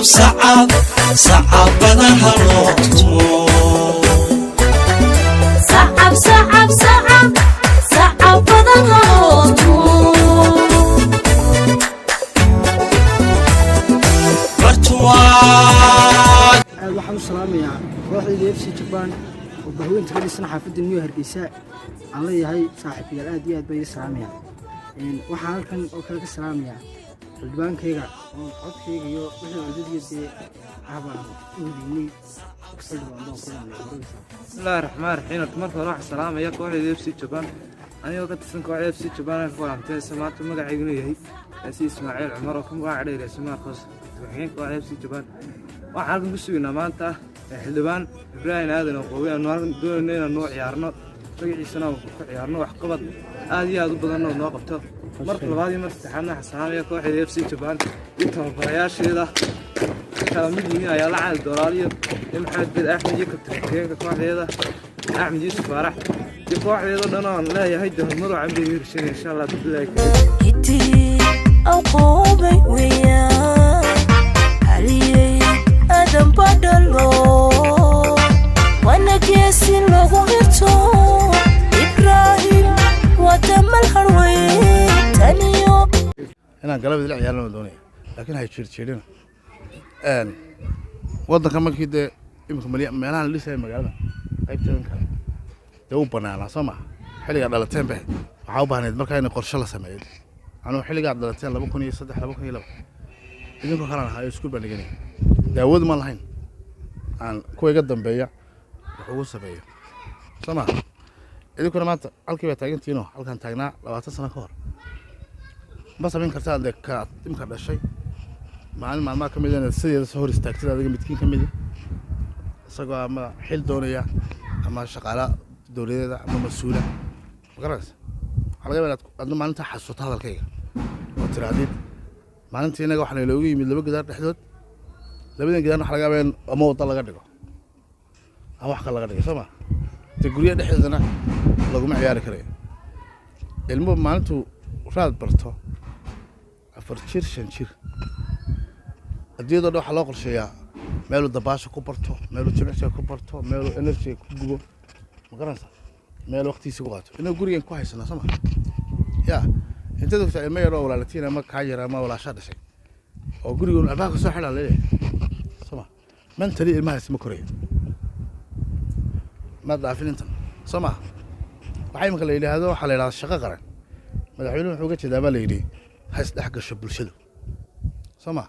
صعب بدن هالوقتمو صعب بدن هالوقتمو برتوان waxaan u salaamayaa kooxda FC Japan oo bahweynta ka dhisan xaafadda New Hargeysa aan leeyahay saaxiibayaal aad iyo aad bay salaamayaa waxaan halkan oo kale ka salaamayaa xildhibaankayga oo codkayga iyo wixii codadiyada ahbaan u hubinay bismillaahi raxmaani raxiim marka hore waxaan salaamayaa kooxda FC Japan anigoo ka tirsan kooxda FC Japan ee ku walaantay maanta magaceedu yahay si Ismaaciil Cumar oo ka magac dheer Ismaaciil Qoos kooxda FC Japan waxaan halkan ku sugnaa maanta xildhibaan Ibrahim Aadan oo qowwe aan doonayno inaan noo ciyaarno magaciisana ku ciyaarno wax qabad aad iyo aad u badan oo noo qabto marka labaad iyo marka saddexaadna waxaan salaamayaa kooxda FC Japan inta barayaasheeda kala mid yihiin ayaa la caadi doolaaliyo maxamed bin axmed iyo kabtanka kooxdeeda axmed yuusuf faarax iyo kooxdeeda dhan aan leeyahay dahmar oo cambi hirshin insha Allah billahi inti aqoobay weeyaan haliyay adam badalo wana geesin lagu hirto Ibrahim wadamal harway taniyo inaan galabada la ciyaarno doonay laakiin hay jirjeedina wadanka markii de imka meelaha la dhisay magaalada qaybteedan kale de u banaana Soomaa xilliga dhalateen baa waxa u baahneed markaa in qorshe la sameeyo anoo xilliga dhalateen 2003 2002 idinku kalena hay isku bandhigay daawad ma lahayn aan kuwayga dambeeya wuxuu sameeyo Soomaa idinkuna maanta halkii baa taagantiino halkan taagnaa 20 sano ka hor ma sameyn kartaa dadka imka dhashay maalmaha ka mid ah sideeda soo hor istaagtay adiga midkiin ka mid isagoo ama xil doonaya ama shaqaale dawladeed ama mas'uula magaras laga yaabaa aad maalinta xasuusta hadalkayga oo tiraadid maalintii inaga waxaan loogu yimid laba gidaar dhexdood labadeen gidaar waxa laga yaabaa ama wada laga dhigo ama wax kale laga dhigo Soomaa guriga dhexdeedana laguma ciyaari karayo ilmo maalintu raad barto afar jir shan jir adiyada waxa loo qorsheeyaa meel dabaasho ku barto meel jimicsi ku barto meel energy ku gubo magaranaysa meel waqtiisa ku qaato inuu gurigan ku haysana Soomaa ya inta dadka ay meeyro walaalatiin ama ka yara ama walaasha dhashay oo gurigan albaabka soo xidhan leeyahay Soomaa mentally ilmahaas ma korayo ما ضعفين انت سمع waxay marka la yiraahdo waxa la yiraahdaa shaqo qaran madaxweynuhu wuxuu ka jeedaa baa la yiri hays dhex gasho bulshada Soomaa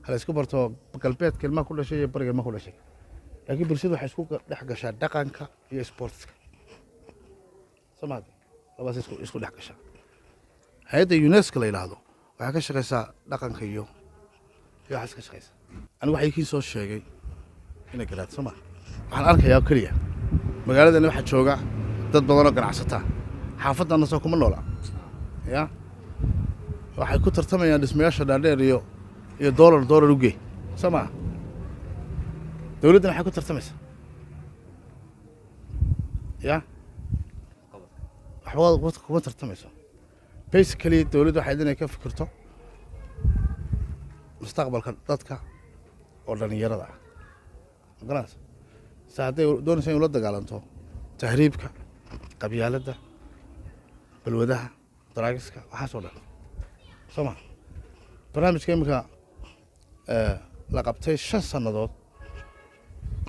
hal isku barto galbeed kelma ku dhashay bariga ma ku dhashay laakiin bulshadu waxay isku dhex gashaa dhaqanka iyo sportska Soomaa labadaas isku dhex gashaa hay'adda UNESCO la yiraahdo waxa ka shaqeysaa dhaqanka iyo waxa ka shaqeysaa anigu waxay kii soo sheegay in garaad Soomaa waxaan arkayaa kaliya magaaladana waxa jooga dad badan oo ganacsata xaafadana soo kuma noola ya waxay ku tartamayaan dhismayaasha dhaadheer iyo dollar u geey Soomaa dawladda waxay ku tartamaysaa ya waxba kuma tartamayso basically dawladda waxay inay ka fikirto mustaqbalka dadka oo dhalinyarada ah magaras ساعدي دون شيء ولد قالنتو تهريبك قبيالته بالودها دراجسك وحاسوله سما برنامج كيمكا لقبتي 5 سنوات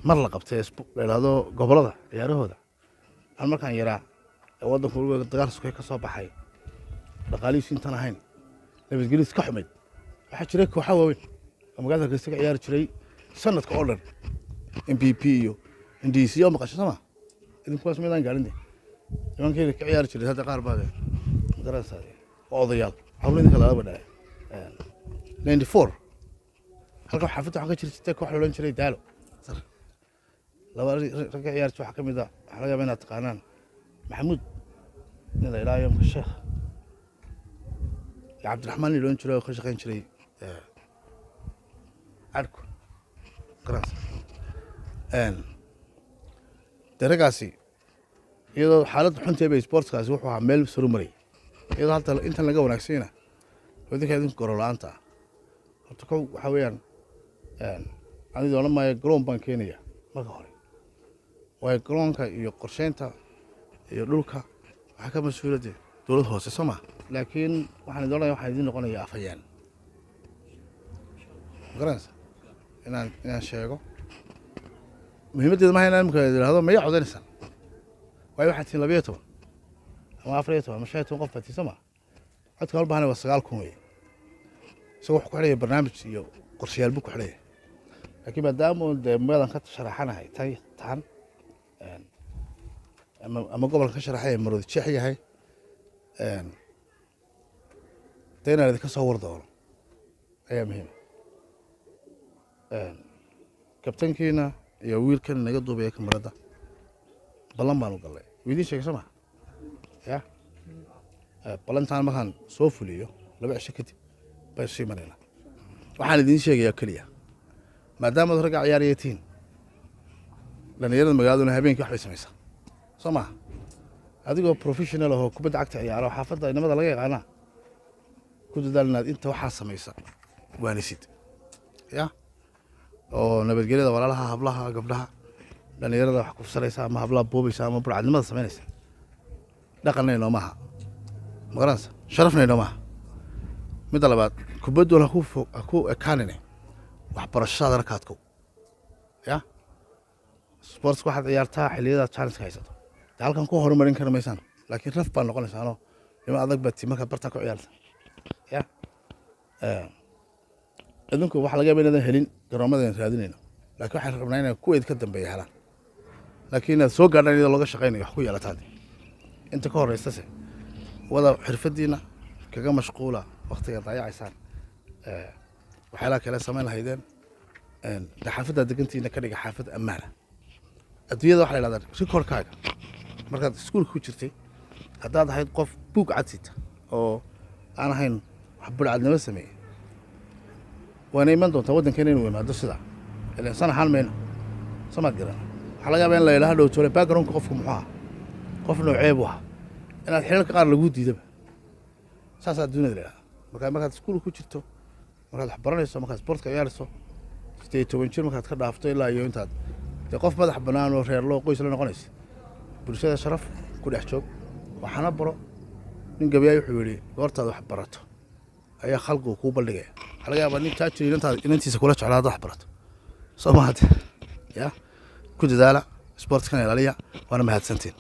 مر لقبتي لهادو غبلدا ciyaarahooda hal markaan yaraa wadanku wada dagaal isku ka soo baxay dhaqaalihiis intaan ahayn nabadgelyada ka xumeed waxa jiray kooxo waaweyn magaalada Hargeysa ciyaar jiray sanadka oo dhan MPP iyo indisi oo maqasho Soomaa idinku waas meedan gaarinay nimankii ka ciyaar jiray hadda qaar baad daraasaday odayaal hawlin kala badhay 94 halka xaafadda waxa ka jirtay koox loo jiray daalo laba rag ciyaar waxa kamid ah waxa laga yaabaa taqaanaan maxamuud nin la ilaayo ka sheekh Cabdiraxmaan loo jiray oo ka shaqeyn jiray arko garas درجاسي iyadoo xaalad xunta ee sportskaasi wuxuu ahaa meel soo maray iyadoo halta inta laga wanaagsanaa wadinka idin gorolaanta horta waxa weeyaan aniga oran maayo garoon baan keenaya marka hore way garoonka iyo qorsheynta iyo dhulka waxa ka mas'uuliyadda dowlad hoose Soomaa laakiin waxaan doonayaa waxa idin noqonaya afayaan garanaysa inaan sheego muhiimadeedu ma hayna imka yiraahdo ma yacodanaysan way waxa tiin 12 ama 14 ama 15 qof fati Soomaa codka hal baahan waa 9 kun way soo wax ku xidhay barnaamij iyo qorshayaal buu ku xidhay laakiin maadaama meelan ka sharaxanahay tan ama gobolka ka sharaxay marwada jeex yahay deena ka soo wardoon ayaa muhiim kabtankiina iyo wiilkan naga duubay kamarada balan baan u galay wiilii sheegay Soomaa ya balantaan markaan soo fuliyo 2 cisho kadib bay sii marayna waxaan idin sheegayaa kaliya maadaama rag ciyaariyeen dhalinyarada magaalada habeenkii wax bay sameeyaan Soomaa adigoo professional ah oo kubadda cagta ciyaaro xaafadda inamada laga yaqaan ku dadaalnaad inta waxa sameeysan waanisid ya oo nabadgelyada walaalaha hablaha gabdhaha dhalinyarada wax ku sareysa ama hablaha boobaysa ama burcadnimada sameynaysa dhaqanayno maaha magaranaysa sharafnayno maaha mid labaad kubaddu la ku ekaanine wax barashada rakaadku ya sports waxaad ciyaartaa xilliyada challenge haysato halkan ku horumarin kara maysan laakiin raf baan noqonaysaa nima adag bati marka barta ku ciyaarta ya adinku waxa laga yaabaa inaan helin garoomada raadinayno laakiin waxaan rabnaa inaan kuweed ka dambeeyo helaan laakiin aad soo gaadhaan iyadoo laga shaqeynayo wax ku yeelataan inta ka horeysa wada xirfadiina kaga mashquula waqtiga dayacaysaan waxyaalaha kale sameyn lahaydeen xaafadda degantiina ka dhiga xaafad ammaan adduunyada waxa la yiraahdaa recordkaaga markaad iskuulka ku jirtay haddaad ahayd qof buug cadsita oo aan ahayn wax burcadnimo sameeyay waana iman doontaa waddankeena inuu yimaado sida ilaan sana ahaan mayno samaad garan waxaa laga yaabaa in la yidhaahdo dhowtoole backgroundka qofku muxuu ahaa qof noocee buu ahaa inaad xilalka qaar lagu diidaba saasaa adduunyada la yidhahdaa markaad iskuulka ku jirto markaad wax baranayso markaad sportka ciyaarayso 18 jir markaad ka dhaafto ilaa iyo intaad qof madax banaan oo reer loo qoys la noqonaysa bulshada sharaf ku dhex joog waxana baro nin gabayay wuxuu yiri goortaad wax barato ayaa khalqigu ku baldhigay laga yaabaa nin taajir inantiisa kula jeclaado wax barato Soomaad ya ku dadaala sportka ilaaliya waana mahadsantiin